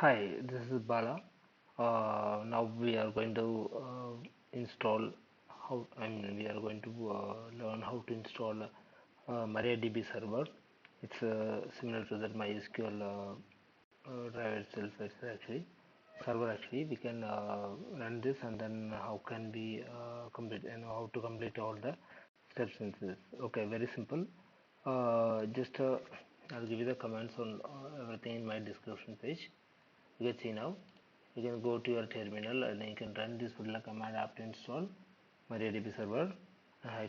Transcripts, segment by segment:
Hi, this is Bala. Now we are going to install we are going to learn how to install mariadb server. It's similar to that mysql driver itself. It's actually server. Actually, we can run this, and then how can we complete and how to complete all the steps in this. Okay, very simple. Just I'll give you the comments on everything in my description page. You can see now. You can go to your terminal and you can run this particular command apt install mariadb server -y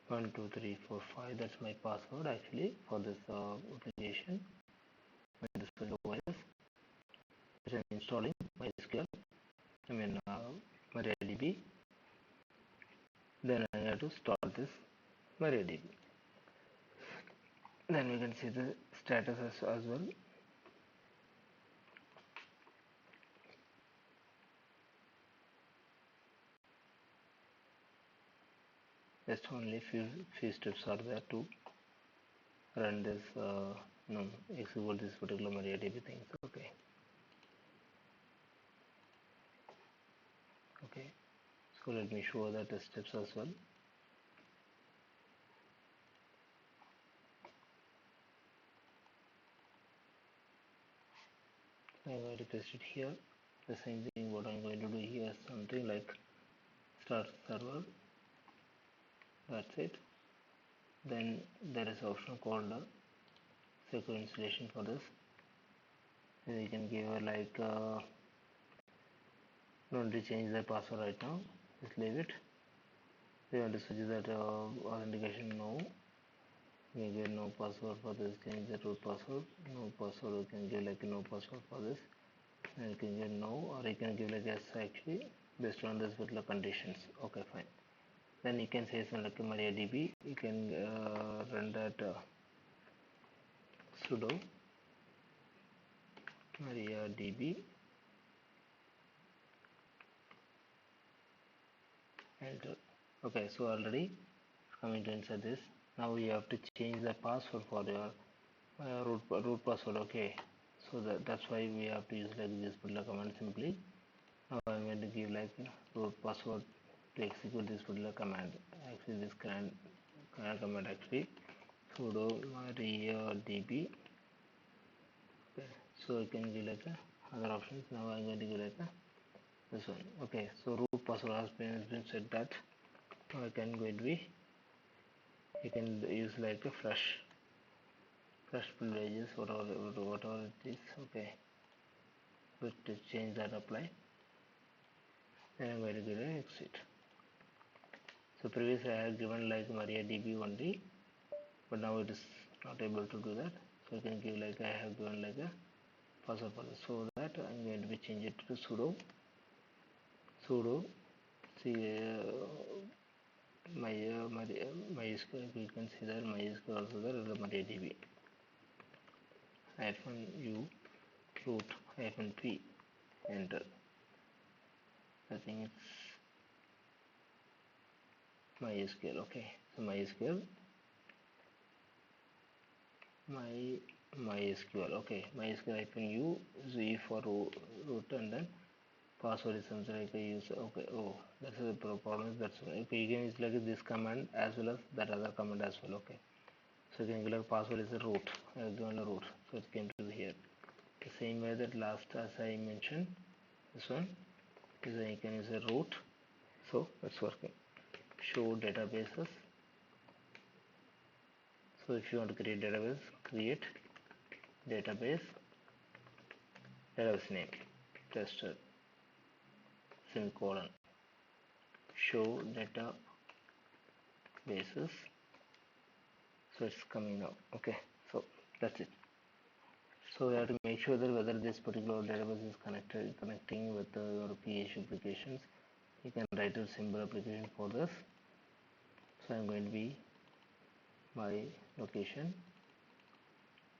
12345. That's my password actually for this application. This OS which I'm installing MySQL. MariaDB. Then I have to start this MariaDB. Then we can see the status as well. Just only few steps are there to run this execute this particular MariaDB thing. Okay, so let me show that the steps as well. I'm going to paste it here. The same thing what I'm going to do here is something like start server. That's it. Then there is an option called secure installation for this. And you can give a don't change the password right now. Just leave it. You want to switch that authentication, no. You get no password for this. Change the root password. No password. You can give like no password for this. And you can give no, or you can give like yes actually based on this particular conditions. Okay, fine. Then you can say something like mariadb. You can run that sudo mariadb enter. Okay, so already coming to inside this. Now you have to change the password for your root password. Okay, so that's why we have to use like this particular command simply. Now I'm going to give like root password to execute this particular command. Actually, this command actually sudo mariadb. Okay, so you can give like other options. Now I'm going to give like this one. Okay, so root password has been set that. Now I can going to be, you can use like a fresh privileges, whatever it is. Okay, but to change that apply. Then I'm going to give an exit. So previously I have given like mariadb only, but now it is not able to do that. So you can give like I have given like a password for this. So that I'm going to be change it to sudo see MySQL. You can see that MySQL also there is a mariadb -u root -p enter. I think it's MySQL. Okay, so MySQL MySQL. Okay, MySQL -u z for root, and then password is something like a user. Okay, oh, that's the problem. That's okay. You can use like this command as well as that other command as well. Okay, so you can give like password is a root. I have given a root, so it came to here. The same way that last as I mentioned, this one is you can use a root. So that's working. Show databases. So if you want to create database, create database name tester semicolon show databases. So it's coming now. Okay, so that's it. So we have to make sure that whether this particular database is connecting with your PH applications. You can write a simple application for this. So I'm going to be my location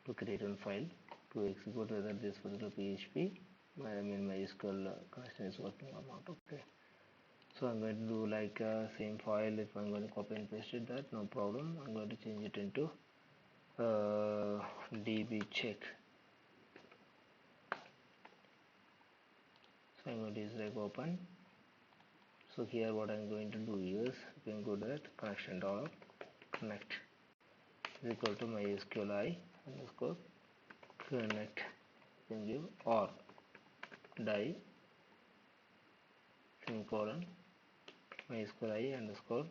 to create a file to execute whether this particular PHP MySQL connection is working or not. Okay, so I'm going to do like same file. If I'm going to copy and paste it, that no problem. I'm going to change it into db check So I'm going to use like open. So here what I'm going to do is you can go to that connection dollar connect is equal to mysql-i underscore connect. You can give or die semicolon mysql-i underscore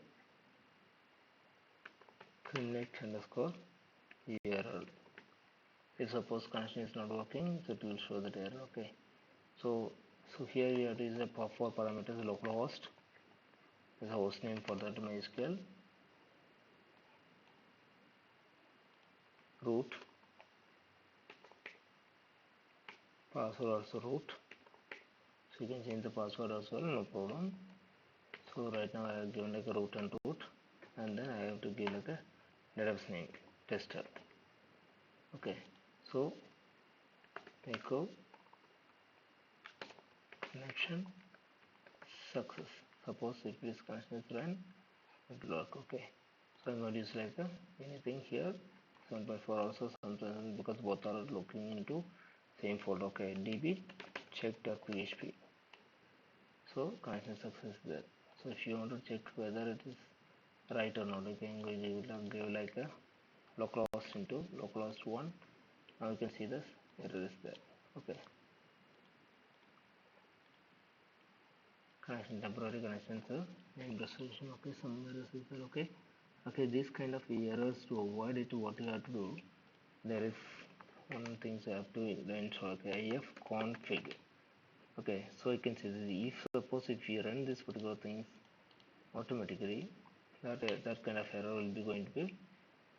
connect underscore URL. If suppose connection is not working, so it will show that error. Okay. So here you have to use the four parameters: localhost is a host name for that MySQL, root, password also root. So you can change the password as well, no problem. So right now I have given like a root, and then I have to give like a database name tester. Okay. So echo connection success. Suppose if this connection is run, it will work. Okay. So I'm going to use like anything here 7.4 also sometimes because both are looking into same folder. Okay, db check.php. So connection success is there. So if you want to check whether it is right or not, you can give like a localhost into localhost 1. Now you can see this error is there. Okay, connection temporary connection to name resolution. Okay, some errors is there. Okay, okay, this kind of errors, to avoid it, what you have to do, there is one thing you have to install. Okay, ifconfig. Okay, so you can see this. If suppose if you run this particular thing automatically, that kind of error will be going to be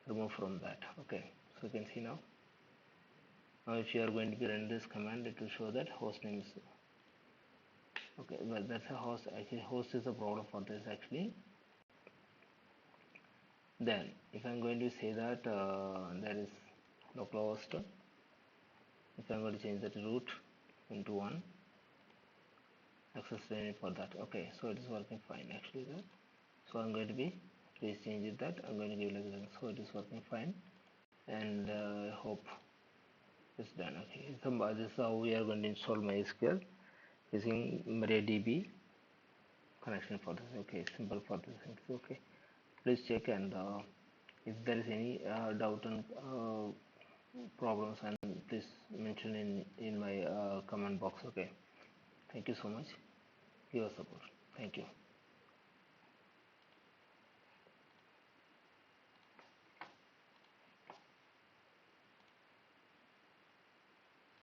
removed from that. Okay, so you can see now. Now if you are going to be run this command, it will show that host name is okay. Well, that's a host. Actually, host is a problem for this actually. Then if I'm going to say that there is localhost, if I'm going to change that root into 1, access training for that. Okay, so it is working fine actually there. So I'm going to be please change it that I'm going to give like that. So it is working fine, and I hope it's done. Okay, so this is how we are going to install MySQL using mariadb connection for this. Okay, simple for this thing. Okay, please check, and if there is any doubt and problems, and please mention in my comment box. Okay, thank you so much. Give us support. Thank you.